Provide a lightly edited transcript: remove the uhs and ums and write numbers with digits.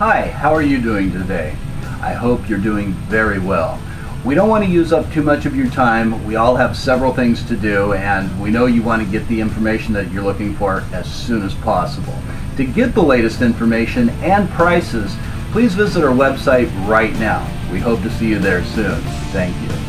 Hi, how are you doing today? I hope you're doing very well. We don't want to use up too much of your time. We all have several things to do, and we know you want to get the information that you're looking for as soon as possible. To get the latest information and prices, please visit our website right now. We hope to see you there soon. Thank you.